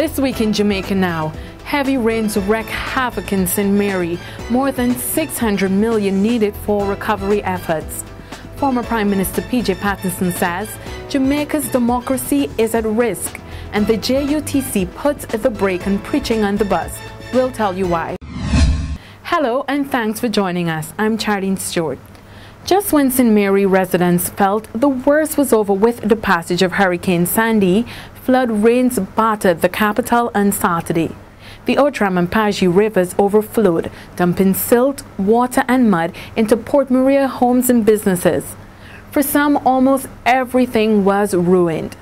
This week in Jamaica Now, heavy rains wreak havoc in St. Mary, more than $600 million needed for recovery efforts. Former Prime Minister PJ Patterson says Jamaica's democracy is at risk and the JUTC puts the brake on preaching on the bus. We'll tell you why. Hello and thanks for joining us. I'm Charlene Stewart. Just when St. Mary residents felt the worst was over with the passage of Hurricane Sandy, flood rains battered the capital on Saturday. The Outram and Paji rivers overflowed, dumping silt, water and mud into Port Maria homes and businesses. For some, almost everything was ruined.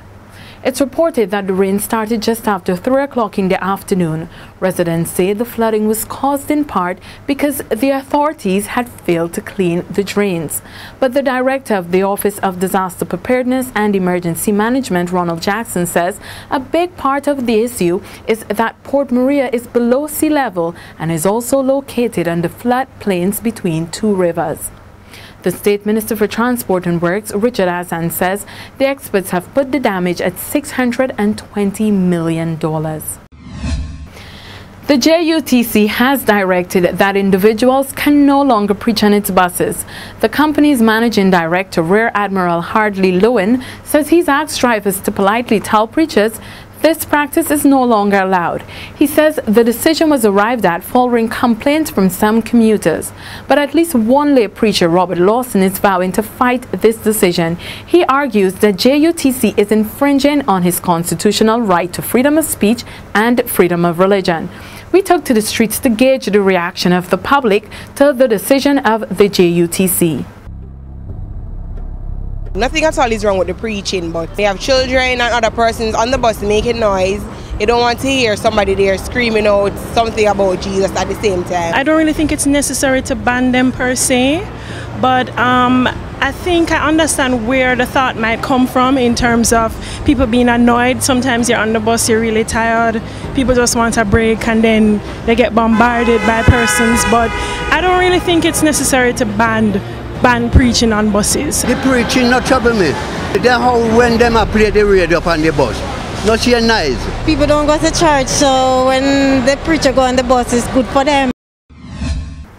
It's reported that the rain started just after 3 o'clock in the afternoon. Residents say the flooding was caused in part because the authorities had failed to clean the drains. But the director of the Office of Disaster Preparedness and Emergency Management, Ronald Jackson, says a big part of the issue is that Port Maria is below sea level and is also located on the flat plains between two rivers. The State Minister for Transport and Works, Richard Azan, says the experts have put the damage at $620 million. The JUTC has directed that individuals can no longer preach on its buses. The company's managing director, Rear Admiral Hardley Lowen, says he's asked drivers to politely tell preachers this practice is no longer allowed. He says the decision was arrived at following complaints from some commuters. But at least one lay preacher, Robert Lawson, is vowing to fight this decision. He argues that JUTC is infringing on his constitutional right to freedom of speech and freedom of religion. We took to the streets to gauge the reaction of the public to the decision of the JUTC. Nothing at all is wrong with the preaching, but we have children and other persons on the bus making noise. You don't want to hear somebody there screaming out something about Jesus at the same time. I don't really think it's necessary to ban them per se, but I think I understand where the thought might come from in terms of people being annoyed. Sometimes you're on the bus, you're really tired, people just want a break and then they get bombarded by persons, but I don't really think it's necessary to ban preaching on buses. The preaching not trouble me. Then how when them a play the radio up on the bus. Not so nice. People don't go to church, so when the preacher go on the bus, it's good for them.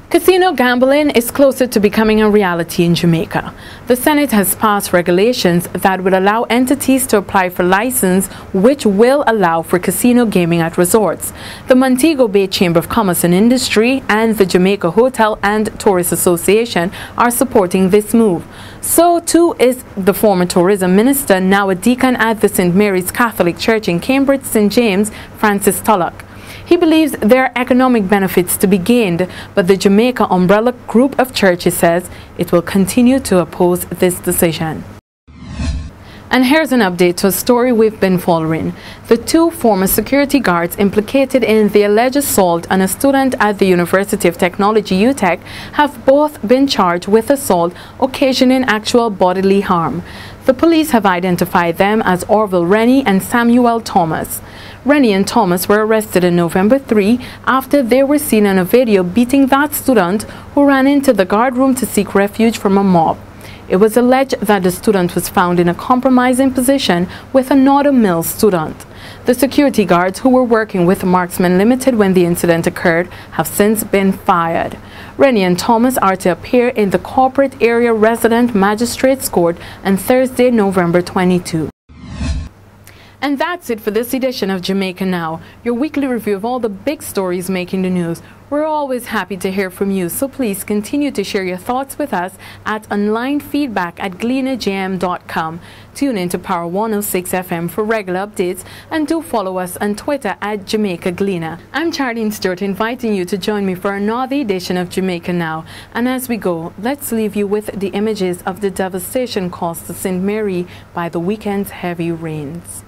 Casino gambling is closer to becoming a reality in Jamaica. The Senate has passed regulations that would allow entities to apply for license, which will allow for casino gaming at resorts. The Montego Bay Chamber of Commerce and Industry and the Jamaica Hotel and Tourist Association are supporting this move. So too is the former tourism minister, now a deacon at the St. Mary's Catholic Church in Cambridge, St. James, Francis Tulloch. He believes there are economic benefits to be gained, but the Jamaica Umbrella Group of Churches says it will continue to oppose this decision. And here's an update to a story we've been following. The two former security guards implicated in the alleged assault on a student at the University of Technology, UTech, have both been charged with assault occasioning actual bodily harm. The police have identified them as Orville Rennie and Samuel Thomas. Rennie and Thomas were arrested on November 3 after they were seen in a video beating that student who ran into the guard room to seek refuge from a mob. It was alleged that the student was found in a compromising position with another male student. The security guards who were working with Marksmen Limited when the incident occurred have since been fired. Rennie and Thomas are to appear in the Corporate Area Resident Magistrates Court on Thursday, November 22. And that's it for this edition of Jamaica Now, your weekly review of all the big stories making the news. We're always happy to hear from you, so please continue to share your thoughts with us at onlinefeedback@gleanajm.com. Tune in to Power 106 FM for regular updates and do follow us on Twitter at Jamaica Gleaner. I'm Charlene Stewart, inviting you to join me for another edition of Jamaica Now. And as we go, let's leave you with the images of the devastation caused to St. Mary by the weekend's heavy rains.